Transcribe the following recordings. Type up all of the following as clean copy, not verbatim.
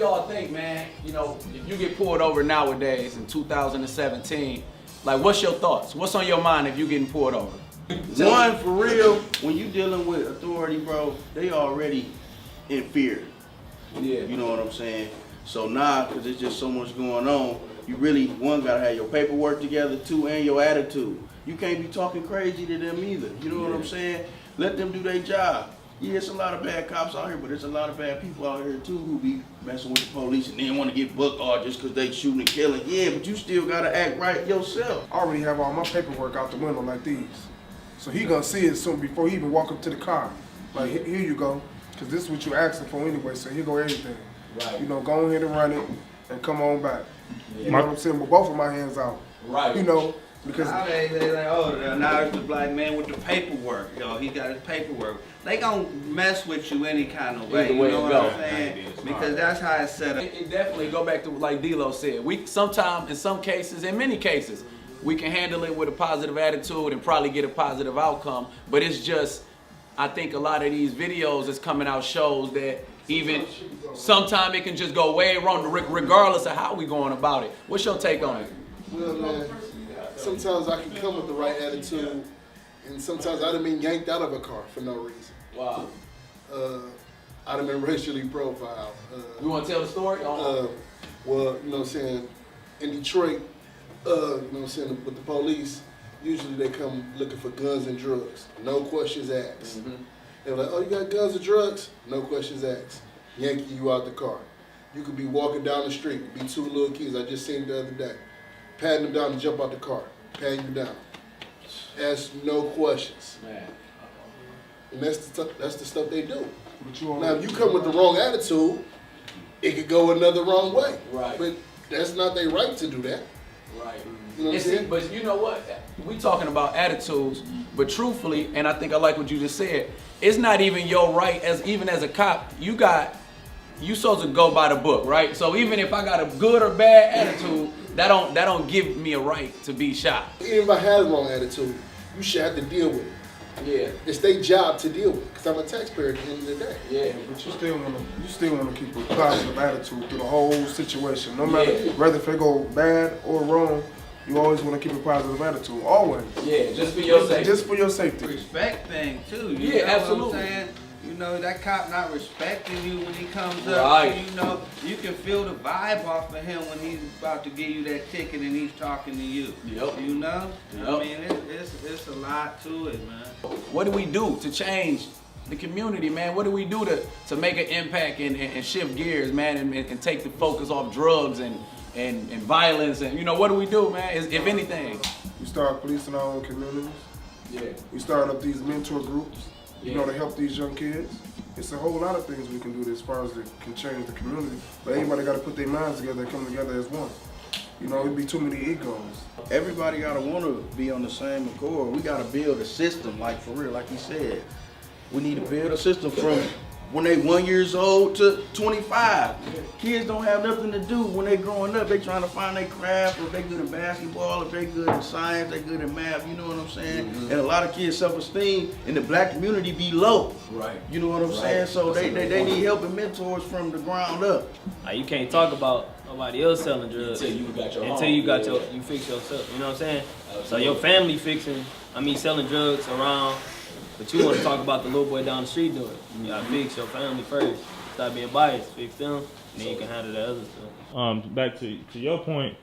y'all think, man? You know, if you get pulled over nowadays in 2017, like, what's your thoughts? What's on your mind if you getting pulled over? One, for real, when you dealing with authority, bro, they already in fear. Yeah. You know what I'm saying? So now, because there's just so much going on, you really, one, gotta have your paperwork together, two, and your attitude. You can't be talking crazy to them either. You know what I'm saying? Let them do their job. Yeah, it's a lot of bad cops out here, but there's a lot of bad people out here too who be messing with the police and then want to get booked all just because they shooting and killing. Yeah, but you still gotta act right yourself. I already have all my paperwork out the window like these. So he gonna see it soon before he even walk up to the car. Like, here you go, because this is what you asking for anyway, so here go everything. Right. You know, go ahead and run it and come on back. You know what I'm saying? With both of my hands out. Right. You know, because Now they like, oh, now it's the black man with the paperwork. Yo, he got his paperwork. They gonna mess with you any kind of way. Either way You know it what go. I'm saying? Because that's how it's set up. It definitely go back to like D-Lo said. We sometimes, in some cases, in many cases, we can handle it with a positive attitude and probably get a positive outcome. But it's just, I think a lot of these videos that's coming out shows that even sometimes it can just go way wrong, regardless of how we going about it. What's your take on it? Well, man, sometimes I can come with the right attitude, and sometimes I done been yanked out of a car for no reason. Wow. I done been racially profiled. You want to tell the story? Well, you know what I'm saying, in Detroit, you know what I'm saying, with the police, usually they come looking for guns and drugs. No questions asked. They're like, oh, you got guns and drugs? No questions asked. Yanking you out the car. You could be walking down the street, be two little kids, I just seen the other day, patting them down to jump out the car, patting you down. Ask no questions. Man. And that's the stuff they do. But you Now, if you come with the wrong attitude, it could go another wrong way. Right. But that's not their right to do that. Right. You know what I'm saying? But you know what? We talking about attitudes, but truthfully, and I think I like what you just said, it's not even your right even as a cop. You supposed to go by the book, right? So even if I got a good or bad attitude, that don't give me a right to be shot. Even if I had a wrong attitude, you should have to deal with it. Yeah. It's their job to deal with it, because I'm a taxpayer at the end of the day. Yeah. But you still wanna keep a positive attitude through the whole situation. No matter whether if it go bad or wrong, you always wanna keep a positive attitude. Always. Yeah, just for your sake. Just for your safety. Respect thing too. You Yeah, know absolutely. What I'm saying? You know, that cop not respecting you when he comes Right. up. You know, you can feel the vibe off of him when he's about to give you that ticket and he's talking to you. Yep. You know? Yep. I mean, it's a lot to it, man. What do we do to change the community, man? What do we do to make an impact and shift gears, man, and take the focus off drugs and violence? And, you know, what do we do, man, if anything? We start policing our own communities. Yeah. We start up these mentor groups, you know, Yeah. to help these young kids. It's a whole lot of things we can do as far as it can change the community. But everybody got to put their minds together and come together as one. You know, it'd be too many egos. Everybody gotta wanna be on the same accord. We gotta build a system, like for real, like he said. We need to build a system from when they 1 year old to 25. Kids don't have nothing to do when they growing up. They trying to find their craft, or if they good at basketball, if they good at science, they good at math, you know what I'm saying? And a lot of kids' self-esteem in the black community be low. Right. You know what I'm saying? So they need help and mentors from the ground up. Like, you can't talk about nobody else selling drugs Until you got your until own. you got Yeah. you fix yourself. You know what I'm saying? So Absolutely. your family selling drugs around, but you want to talk about the little boy down the street doing it. You gotta fix your family first. Stop being biased. Fix them, and then you can handle the other stuff. Back to your point,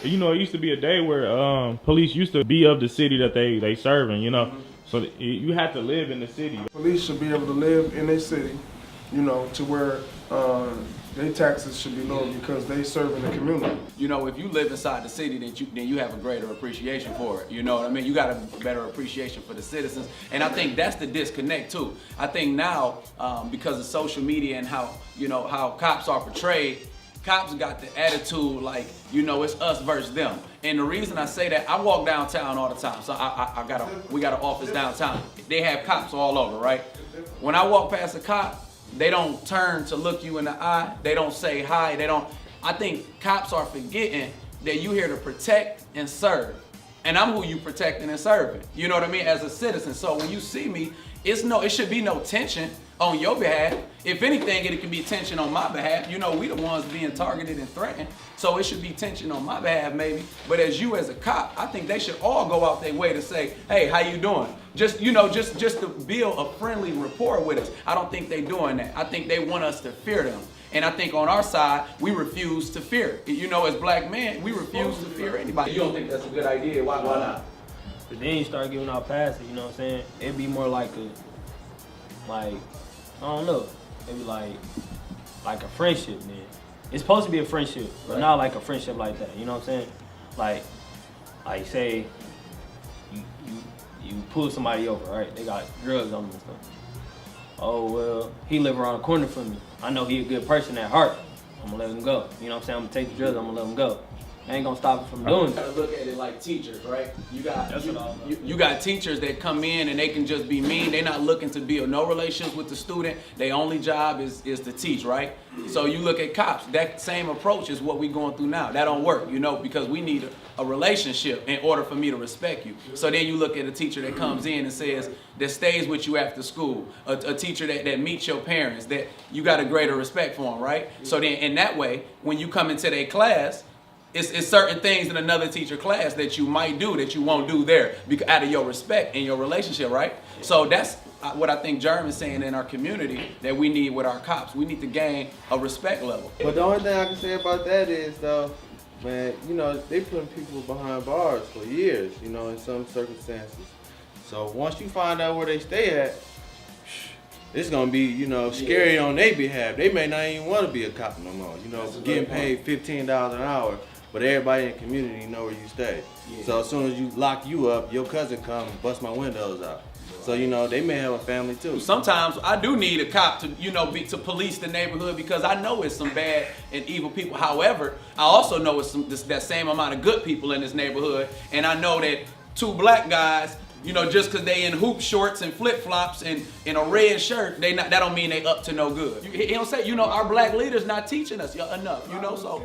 you know, it used to be a day where police used to be of the city that they serving, you know. So you had to live in the city. Police should be able to live in their city, you know, to where their taxes should be low because they serve in the community. You know, if you live inside the city, then you have a greater appreciation for it. You know what I mean? You got a better appreciation for the citizens, and I think that's the disconnect too. I think now, because of social media and how cops are portrayed, cops got the attitude like, you know, it's us versus them. And the reason I say that, I walk downtown all the time. So we got an office downtown. They have cops all over, right? When I walk past a cop, they don't turn to look you in the eye. They don't say hi. I think cops are forgetting that you here to protect and serve. and I'm who you protecting and serving. You know what I mean? As a citizen. So when you see me, it should be no tension on your behalf. If anything, it can be tension on my behalf. You know, we the ones being targeted and threatened. So it should be tension on my behalf, maybe. But as you as a cop, I think they should all go out their way to say, hey, how you doing? Just to build a friendly rapport with us. I don't think they doing that. I think they want us to fear them. And I think on our side, we refuse to fear. You know, as black men, we refuse to fear anybody. You don't think that's a good idea? Why not? But then you start giving out passes, you know what I'm saying? It'd be more like I don't know. It'd be like a friendship, man. It's supposed to be a friendship, but not like a friendship like that. You know what I'm saying? Like say you pull somebody over, right? They got drugs on them and stuff. Oh well, he live around the corner from me. I know he a good person at heart. I'm gonna let him go. You know what I'm saying? I'm gonna take the drugs. I'm gonna let him go. I ain't gonna stop him from doing You gotta it. look at it like teachers, right? You got That's what I'm about. you got teachers that come in and they can just be mean. They're not looking to build no relationships with the student. Their only job is to teach, right? So you look at cops. That same approach is what we going through now. That don't work, you know, because we need a relationship in order for me to respect you. So then you look at a teacher that comes in and says that stays with you after school, a teacher that meets your parents, that you got a greater respect for them, right? So then in that way, when you come into their class, it's certain things in another teacher class that you might do that you won't do there because out of your respect in your relationship, right? So that's what I think Jeremy's saying in our community that we need with our cops. We need to gain a respect level. But the only thing I can say about that is, though, man, you know, they putting people behind bars for years, you know, in some circumstances. So once you find out where they stay at, it's gonna be, you know, scary on their behalf. They may not even want to be a cop no more. You know, getting paid $15 an hour, but everybody in the community know where you stay. So as soon as you lock you up, your cousin come and bust my windows out. So you know, they may have a family too. Sometimes I do need a cop to, you know, to police the neighborhood because I know it's some bad and evil people. However, I also know it's that same amount of good people in this neighborhood, and I know that two black guys, you know, just because they in hoop shorts and flip flops and in a red shirt, that don't mean they up to no good. You don't say, you know, our black leaders not teaching us enough, you know, so.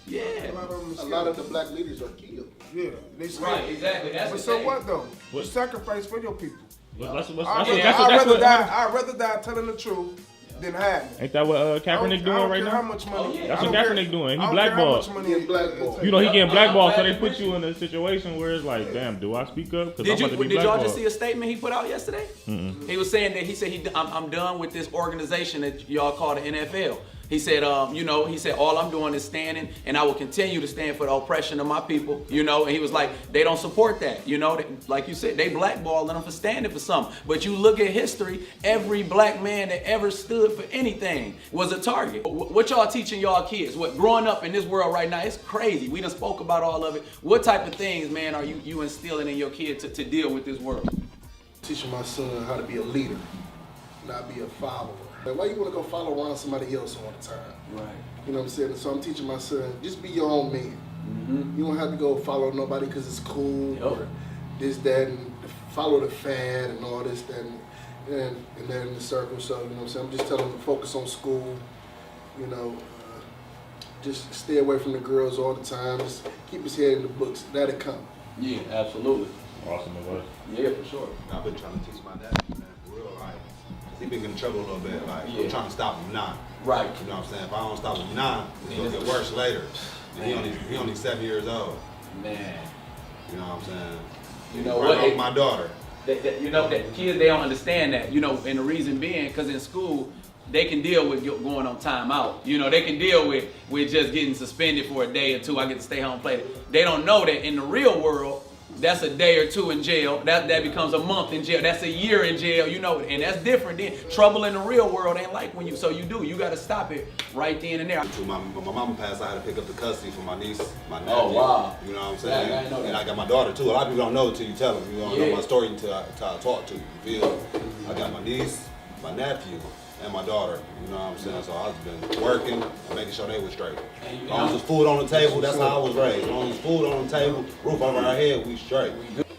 Yeah. A lot of the black leaders are killed. Yeah, they scared. Right, exactly. That's But the so thing. what though? You sacrifice for your people. That's I'd what rather die telling the truth than hiding. ain't that what Kaepernick doing right How now? much money? That's I what don't care- Kaepernick doing. He I don't care how blackballed. much money He blackballed. You know, he getting blackballed, so they put you in a situation where it's like, damn, do I speak up? Because I'm about to be Did y'all blackballed. just see a statement he put out yesterday? He was saying that he said I'm done with this organization that y'all call the NFL. He said, you know, he said all I'm doing is standing, and I will continue to stand for the oppression of my people. You know, and he was like, they don't support that. You know, like you said, they blackballing them for standing for something. But you look at history, every black man that ever stood for anything was a target. What y'all teaching y'all kids? What growing up in this world right now? It's crazy. We done spoke about all of it. What type of things, man, are you instilling in your kid to deal with this world? Teaching my son how to be a leader, not be a follower. Like, why you want to go follow around somebody else all the time? Right. You know what I'm saying? So I'm teaching my son, just be your own man. You don't have to go follow nobody because it's cool or this, that, and follow the fad and all this, that, and that in the circle. So, you know what I'm saying? I'm just telling him to focus on school, you know, just stay away from the girls all the time. Just keep his head in the books. That'll come. Yeah, absolutely. Awesome advice. Yeah, for sure. I've been trying to teach my dad, man, for real, like, 'cause he been getting in trouble a little bit, like, Yeah. I'm trying to stop him now. Right. You know what I'm saying? If I don't stop him now, it's gonna get worse later. And he only 7 years old. Man. You know what I'm saying? You know Right what? off my daughter. You know, that kids, they don't understand that, you know, and the reason being, because in school, they can deal with going on timeout. You know, they can deal with just getting suspended for a day or two. I get to stay home and play. They don't know that in the real world, that's a day or two in jail. That becomes a month in jail. That's a year in jail, you know, and that's different then. Trouble in the real world ain't like when you, so you got to stop it right then and there. My mama passed, I had to pick up the custody for my niece, my nephew. Oh, wow. You know what I'm saying? Yeah, I didn't know that. And I got my daughter too. A lot of people don't know until you tell them. You don't know my story until I talk to you. You feel? I got my niece, my nephew, and my daughter. You know what I'm saying? So I've been working and making sure they were straight. As long as there's food on the table, that's how I was raised. As long as there's food on the table, roof over our head, we straight.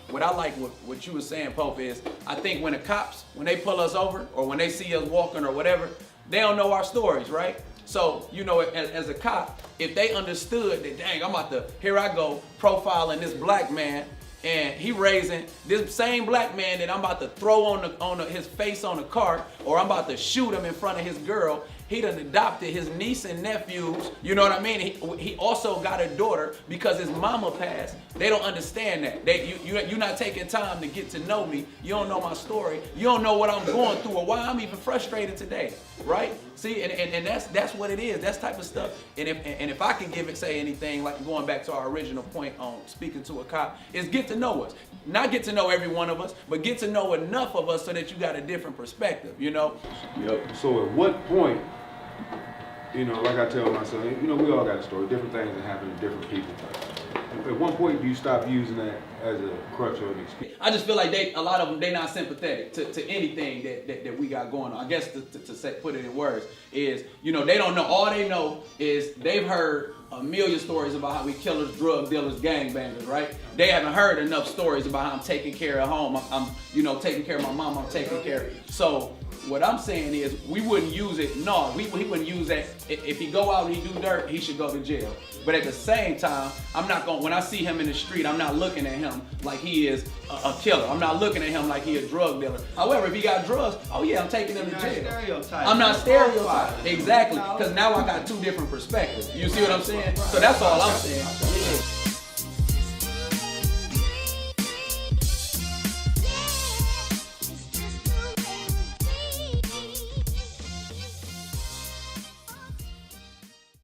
What I like what you were saying, Pope, is I think when the cops, when they pull us over or when they see us walking or whatever, they don't know our stories, right? So, you know, as a cop, if they understood that, dang, I'm about to, here I go, profiling this black man, and he raising this same black man that I'm about to throw on his face on the cart, or I'm about to shoot him in front of his girl. He done adopted his niece and nephews, you know what I mean? He also got a daughter because his mama passed. They don't understand that. You're not taking time to get to know me. You don't know my story. You don't know what I'm going through or why I'm even frustrated today, right? See, and that's what it is. That's type of stuff. And if I can say anything, like going back to our original point on speaking to a cop, is get to know us. Not get to know every one of us, but get to know enough of us so that you got a different perspective, you know? Yep. So at what point, you know, like I tell my son, you know, we all got a story, different things that happen to different people. At one point, do you stop using that as a crutch or an excuse? I just feel like a lot of them, they not sympathetic to anything that we got going on. I guess to put it in words is, you know, they don't know. All they know is they've heard a million stories about how we killers, drug dealers, gangbangers, right? They haven't heard enough stories about how I'm taking care of home. I'm you know, taking care of my mom. I'm taking care of. So what I'm saying is we wouldn't use it. No, he wouldn't use that. If he go out and he do dirt, he should go to jail. But at the same time, I'm not going. When I see him in the street, I'm not looking at him like he is a killer. I'm not looking at him like he a drug dealer. However, if he got drugs, oh yeah, I'm taking him to jail. I'm not stereotyping. Exactly, because now I got two different perspectives. You see what I'm saying? So that's all I'm saying.